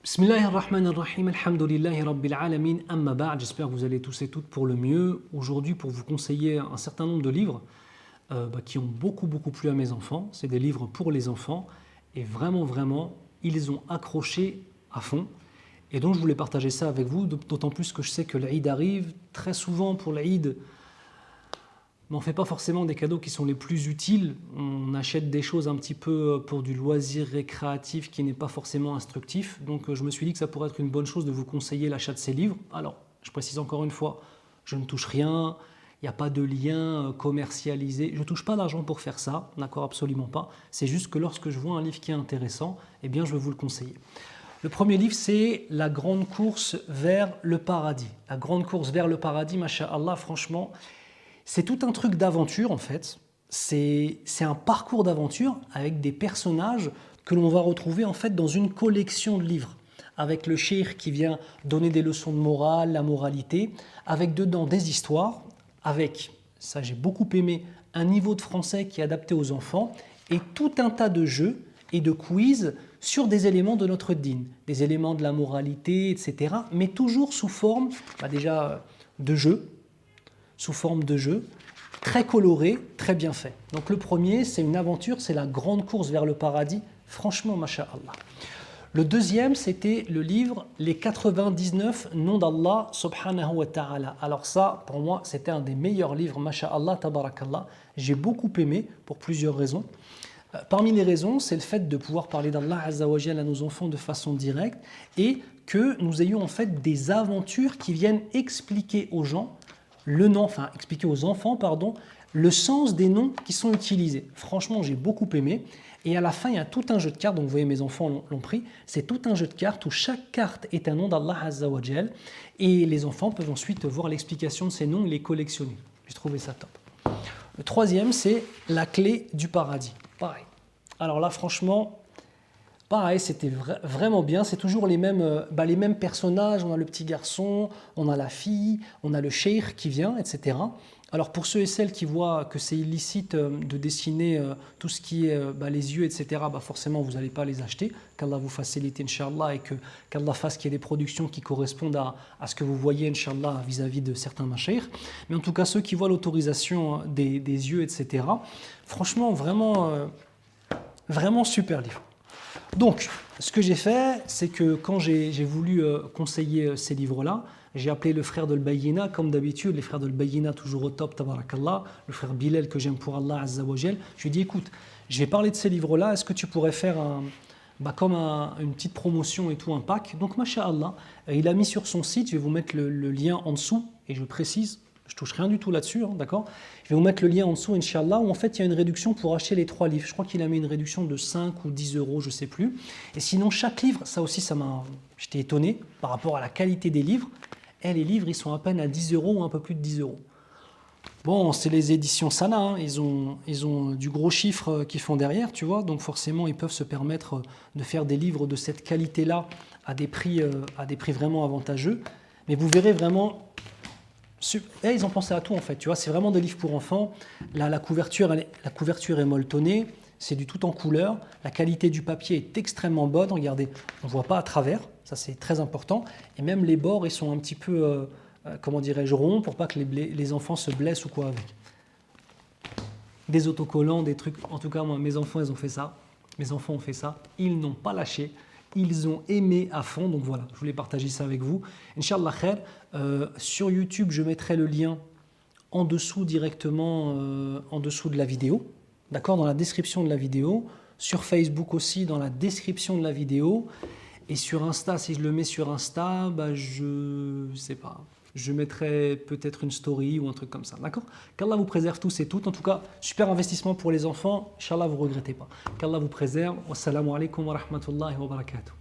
Bismillahirrahmanirrahim, alhamdulillahi rabbil alamin, amma ba'd. J'espère que vous allez tous et toutes pour le mieux. Aujourd'hui, pour vous conseiller un certain nombre de livres qui ont beaucoup plu à mes enfants. C'est des livres pour les enfants et vraiment, ils ont accroché à fond. Et donc, je voulais partager ça avec vous, d'autant plus que je sais que l'Aïd arrive. Très souvent, pour l'Aïd, on ne fait pas forcément des cadeaux qui sont les plus utiles. On achète des choses un petit peu pour du loisir récréatif qui n'est pas forcément instructif. Donc je me suis dit que ça pourrait être une bonne chose de vous conseiller l'achat de ces livres. Alors, je précise encore une fois, je ne touche rien, il n'y a pas de lien commercialisé. Je ne touche pas d'argent pour faire ça, d'accord, absolument pas. C'est juste que lorsque je vois un livre qui est intéressant, eh bien je vais vous le conseiller. Le premier livre, c'est La grande course vers le paradis. La grande course vers le paradis, masha'Allah, franchement, c'est tout un truc d'aventure en fait. C'est un parcours d'aventure avec des personnages que l'on va retrouver en fait dans une collection de livres. Avec le cheikh qui vient donner des leçons de morale, la moralité, avec dedans des histoires, avec, ça j'ai beaucoup aimé, un niveau de français qui est adapté aux enfants et tout un tas de jeux et de quiz sur des éléments de notre dîn, des éléments de la moralité, etc. Mais toujours sous forme déjà de jeux, sous forme de jeu, très coloré, très bien fait. Donc le premier, c'est une aventure, c'est la grande course vers le paradis, franchement, masha'Allah. Le deuxième, c'était le livre Les 99 noms d'Allah, subhanahu wa ta'ala. Alors ça, pour moi, c'était un des meilleurs livres, masha'Allah, tabarakallah. J'ai beaucoup aimé, pour plusieurs raisons. Parmi les raisons, c'est le fait de pouvoir parler d'Allah Azza wa Jalla à nos enfants de façon directe et que nous ayons en fait des aventures qui viennent expliquer aux gens expliquer aux enfants, le sens des noms qui sont utilisés. Franchement, j'ai beaucoup aimé. Et à la fin, il y a tout un jeu de cartes, donc vous voyez, mes enfants l'ont pris. C'est tout un jeu de cartes où chaque carte est un nom d'Allah Azza wa Jal. Et les enfants peuvent ensuite voir l'explication de ces noms et les collectionner. J'ai trouvé ça top. Le troisième, c'est La clé du paradis. Pareil. Alors là, franchement, pareil, c'était vraiment bien. C'est toujours les mêmes personnages. On a le petit garçon, on a la fille, on a le cheikh qui vient, etc. Alors pour ceux et celles qui voient que c'est illicite de dessiner tout ce qui est les yeux, etc., forcément vous n'allez pas les acheter. Qu'Allah vous facilite, Inch'Allah, et qu'Allah fasse qu'il y ait des productions qui correspondent à ce que vous voyez, Inch'Allah, vis-à-vis de certains mashayikh. Mais en tout cas, ceux qui voient l'autorisation des yeux, etc., franchement, vraiment super livre. Donc, ce que j'ai fait, c'est que quand j'ai voulu conseiller ces livres-là, j'ai appelé le frère de l'Bayyina, comme d'habitude, les frères de l'Bayyina toujours au top, tabarakallah, le frère Bilal que j'aime pour Allah Azza wa Jal. Je lui ai dit, écoute, je vais parler de ces livres-là, est-ce que tu pourrais faire une petite promotion et tout, un pack? Donc, masha'Allah, il a mis sur son site, je vais vous mettre le lien en dessous, et je précise, je touche rien du tout là-dessus, d'accord? Je vais vous mettre le lien en dessous, Inch'Allah, où en fait il y a une réduction pour acheter les 3 livres. Je crois qu'il a mis une réduction de 5 ou 10 euros, je ne sais plus. Et sinon, chaque livre, ça aussi, j'étais étonné par rapport à la qualité des livres. Et les livres, ils sont à peine à 10 euros ou un peu plus de 10 euros. Bon, c'est les éditions Sana, hein. Ils ont du gros chiffre qu'ils font derrière, tu vois. Donc forcément, ils peuvent se permettre de faire des livres de cette qualité-là à des prix vraiment avantageux. Mais vous verrez vraiment... Et ils ont pensé à tout en fait, tu vois, c'est vraiment des livres pour enfants. La couverture est molletonnée, c'est du tout en couleur, la qualité du papier est extrêmement bonne, regardez, on ne voit pas à travers, ça c'est très important, et même les bords ils sont un petit peu, comment dirais-je, ronds pour pas que les enfants se blessent ou quoi avec. Des autocollants, des trucs, en tout cas moi, mes enfants ils ont fait ça, ils n'ont pas lâché. Ils ont aimé à fond, donc voilà, je voulais partager ça avec vous. Inch'Allah khair, sur YouTube, je mettrai le lien en dessous directement, en dessous de la vidéo, d'accord, dans la description de la vidéo. Sur Facebook aussi, dans la description de la vidéo. Et sur Insta, si je le mets sur Insta, je sais pas. Je mettrai peut-être une story ou un truc comme ça, d'accord? Qu'Allah vous préserve tous et toutes. En tout cas, super investissement pour les enfants. Inch'Allah, vous ne regrettez pas. Qu'Allah vous préserve. Wassalamu alaikum wa rahmatullahi wa barakatuh.